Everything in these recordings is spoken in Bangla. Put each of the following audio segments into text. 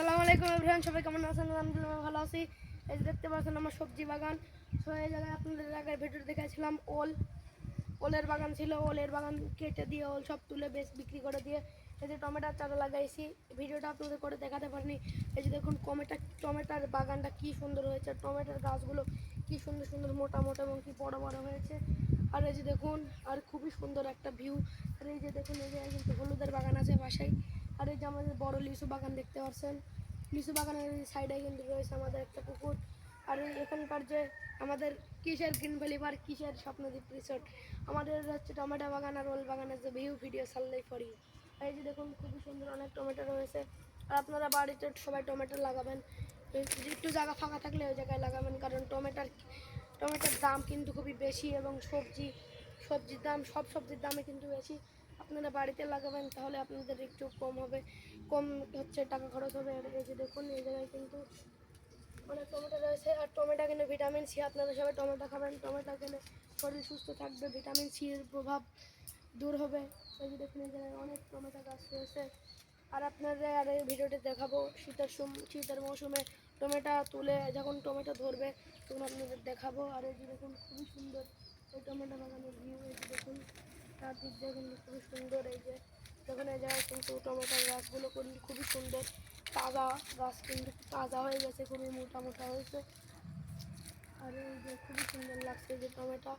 আসসালামু আলাইকুম এভরিওয়ান, সবাই কেমন আছেন? আলহামদুলিল্লাহ ভালো আছি। এই যে দেখতে পাচ্ছেন আমার সবজি বাগান। তো এই জায়গায় আপনাদের আগের ভিডিও দেখাইছিলাম ওলের বাগান ছিল। ওলের বাগান কেটে দিয়ে ওল সব তুলে বেশ বিক্রি করে দিয়ে এই যে টমেটোর চারা লাগাইছি। ভিডিওটা আপনাদের করে দেখাতে পারিনি। এই যে দেখুন টমেটোর বাগানটা কি সুন্দর হয়েছে। টমেটোর গাছগুলো কি সুন্দর সুন্দর মোটা মোটা এবং কি বড় বড় হয়েছে। আর এই যে দেখুন, আর খুবই সুন্দর একটা ভিউ। আর এই যে দেখুন, এই যে কিন্তু হলুদের বাগান আছে বাসায়। আর এই যে আমাদের বড় লিচু বাগান দেখতে পাচ্ছেন। লিচু বাগানের সাইডে কিন্তু রয়েছে আমাদের একটা পুকুর। আর এখানকার যে আমাদের কিসের গ্রিন ভ্যালি পার্ক, কিসের স্বপ্নদ্বীপ রিসোর্ট, আমাদের হচ্ছে টমেটো বাগান আর ওল বাগানের যে ভিডিও ছাড়লেই ফরি। এই যে দেখুন খুবই সুন্দর অনেক টমেটো রয়েছে। আর আপনারা বাড়িতে সবাই টমেটো লাগাবেন। একটু জায়গা ফাঁকা থাকলে ওই জায়গায় লাগাবেন, কারণ টমেটোর দাম কিন্তু খুবই বেশি এবং সবজির দাম সব সবজির দামে কিন্তু বেশি। আপনারা বাড়িতে লাগাবেন তাহলে আপনাদের একটু কম হচ্ছে টাকা খরচ হবে। এই যে দেখুন, এই জায়গায় কিন্তু অনেক টমেটো রয়েছে। আর টমেটো কিন্তু ভিটামিন সি, আপনারা সবাই টমেটো খাবেন। টমেটো খেলে শরীর সুস্থ থাকবে, ভিটামিন সি এর প্রভাব দূর হবে। এই যে দেখুন, এই জায়গায় অনেক টমেটো গাছ রয়েছে। আর আপনাদের আর এই ভিডিওটি দেখাবো শীতের মৌসুমে টমেটো তুলে যখন টমেটো ধরবে তখন আপনাদের দেখাবো। আর এই যে দেখুন খুবই সুন্দর এই টমেটো বাগানের ভিউ। এই যে দেখুন চারদিক দিয়ে কিন্তু খুবই সুন্দর। এই যে দেখুন, এই জায়গায় কিন্তু টমেটোর গাছগুলো কিন্তু খুবই সুন্দর, তাজা গাছ কিন্তু তাজা হয়ে গেছে, খুবই মোটা মোটা হয়েছে। আর এই যে খুবই সুন্দর লাগছে যে টমেটো।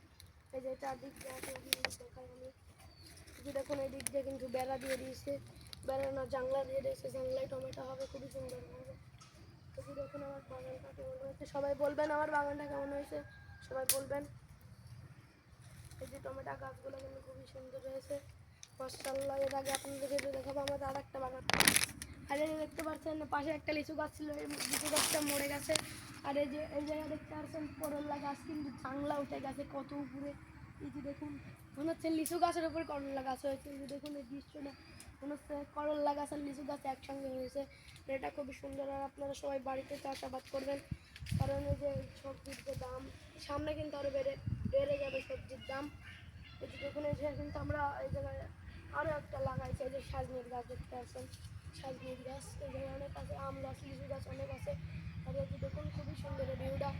এই যে চারদিক দিয়ে দেখাই আমি। যে দেখুন এই দিক দিয়ে কিন্তু বেড়া দিয়ে দিয়েছে, বেড়ানো জানলা দিয়ে দিয়েছে, জানলায় টমেটো হবে খুবই সুন্দর হবে। তো কি দেখুন আমার বাগানটা কেমন হয়েছে, সবাই বলবেন আমার বাগানটা কেমন হয়েছে, সবাই বলবেন। এই যে টমেটো গাছগুলো কিন্তু খুবই সুন্দর হয়েছে মাশাআল্লাহ। এর আগে আপনাদেরকে দেখাবো আমাদের আর একটা বাগান। আর এই যে দেখতে পাচ্ছেন পাশে একটা লিচু গাছ ছিল, এই লিচু গাছটা মরে গেছে। আর এই যে এই জায়গায় দেখতে পাচ্ছেন করল্লা গাছ কিন্তু জাংলা উঠে গেছে কত উপরে। এই যে দেখুন মনে হচ্ছে লিচু গাছের উপরে করল্লা গাছ হয়েছে। এই যে দেখুন এই দৃশ্যটা মনে হচ্ছে করল্লা গাছ আর লিচু গাছ একসঙ্গে হয়েছে। এটা খুবই সুন্দর। আর আপনারা সবাই বাড়িতে চাষাবাদ করবেন, কারণ এই যে সবজির যে দাম সামনে কিন্তু আরও বেড়ে যাবে সবজির দাম। এই যে দেখুন এই যে কিন্তু আমরা এই জায়গায় আরও একটা লাগাইছি, এই যে সাজনের গাছ দেখতে পাচ্ছেন, সাজনের গাছ এই জায়গায় অনেক আছে, আম গাছ লিচু গাছ অনেক আছে। আর এই যে দেখুন খুবই সুন্দর এই ভিউটা।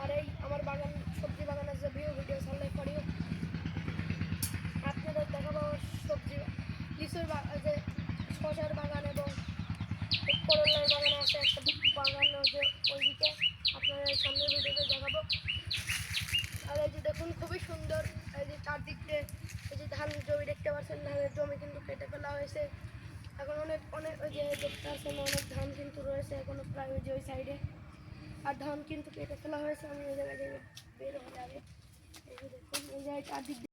আর এই আমার বাগান সবজি বাগানের যে ভিডিও ছাড়লে পরেও আপনাদের দেখাবো সবজি লিচুর যে শশার বাগান এবং করলার বাগান আছে একটা বাগান যে ওইদিকে আপনারা সামনের ভিডিওতে দেখাবো। আর এই যে দেখুন খুবই সুন্দর এই যে চারদিক দিয়ে এই যে ধান জমি দেখতে পাচ্ছেন, ধানের জমি কিন্তু কেটে ফেলা হয়েছে। এখন অনেক অনেক ওই যে দেখতে পাচ্ছেন অনেক ধান কিন্তু রয়েছে এখনো প্রায় ওই যে ওই সাইডে। আর ধান কিন্তু কেটে ফেলা হয়েছে। আমি ওই জায়গায় বের হয়ে যাবে। এই যে দেখুন এই জায়গায় চারদিক